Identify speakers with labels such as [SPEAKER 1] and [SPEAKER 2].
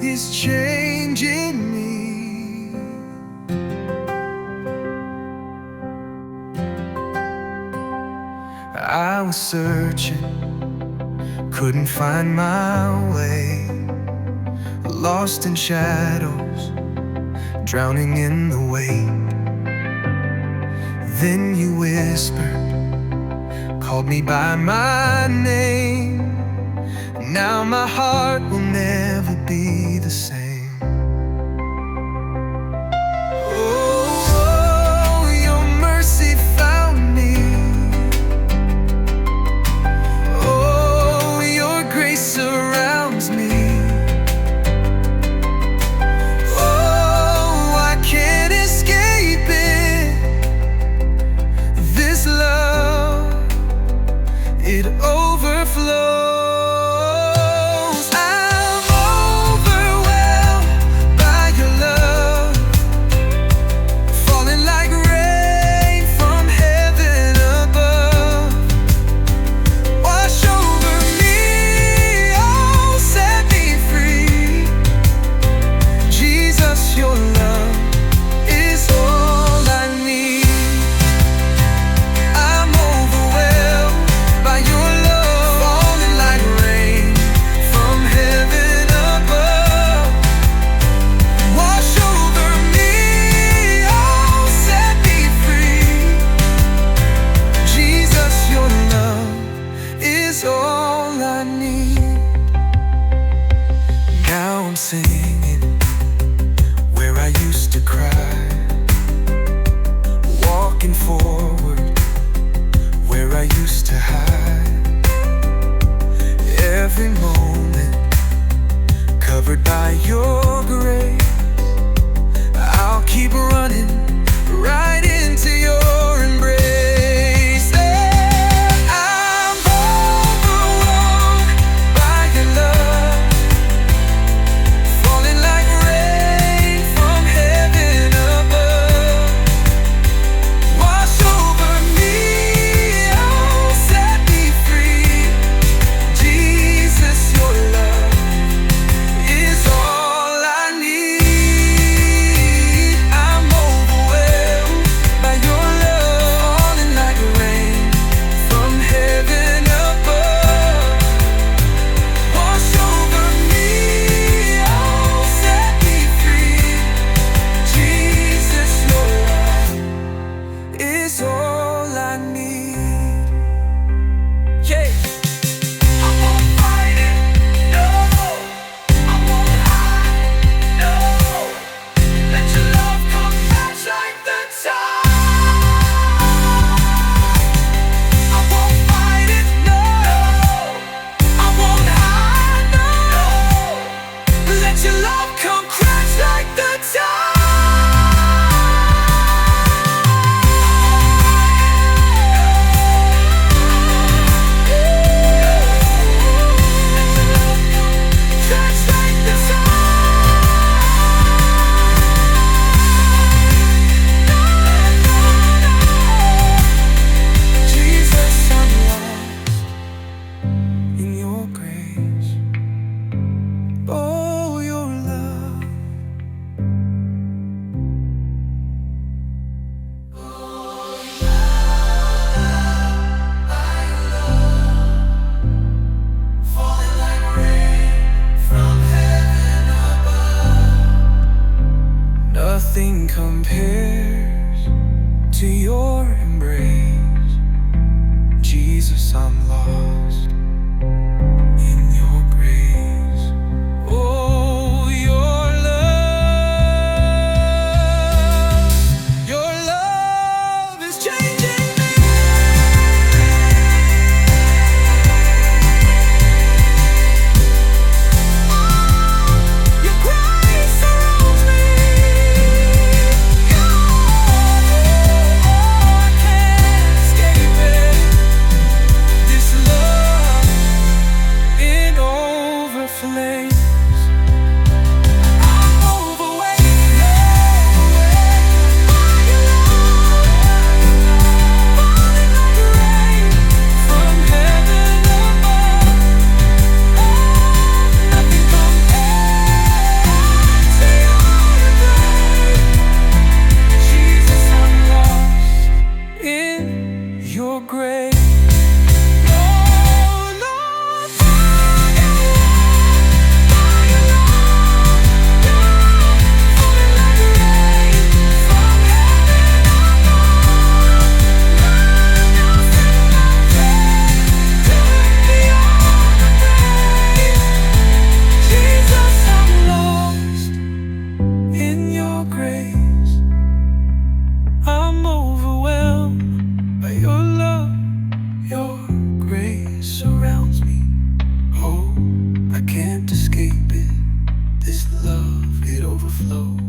[SPEAKER 1] is changing me. I was searching, couldn't find my way, lost in shadows, drowning in the weight. Then you whispered, called me by my name. Now my heart will never be the same. It overflows. I'm overwhelmed by your love, falling like rain from heaven above. Wash over me, oh, set me free. Jesus, your love is all I need. I'm overwhelmed by your love, falling like rain from heaven above. Wash over me, oh, set me free. Jesus, your love is all I need. Now I'm singing where I used to cry, walking forward where I used to hide. Every moment covered by your grace, I'll keep running right into your embrace. I'm overwhelmed by your love, falling like rain from heaven above. Wash over me, oh, set me free. Jesus, your love is all I need. I'm overwhelmed by your love, falling like rain from heaven above. Wash over me, oh, set me free. Jesus, your love is all I need. Yeah. I won't fight it, no. I won't hide, no. Let your love come crash like the tide. I won't fight it, no. I won't hide, no. Let your love come crash like the tide. Crash like the tide. Jesus, I'm lost in your grace. Oh, your love. Falling like rain from heaven above. Nothing compares to your embrace. Jesus, I'm lost in your grace. Oh, your love is changing me. Your grace surrounds me. Oh, I can't escape it. This love flow.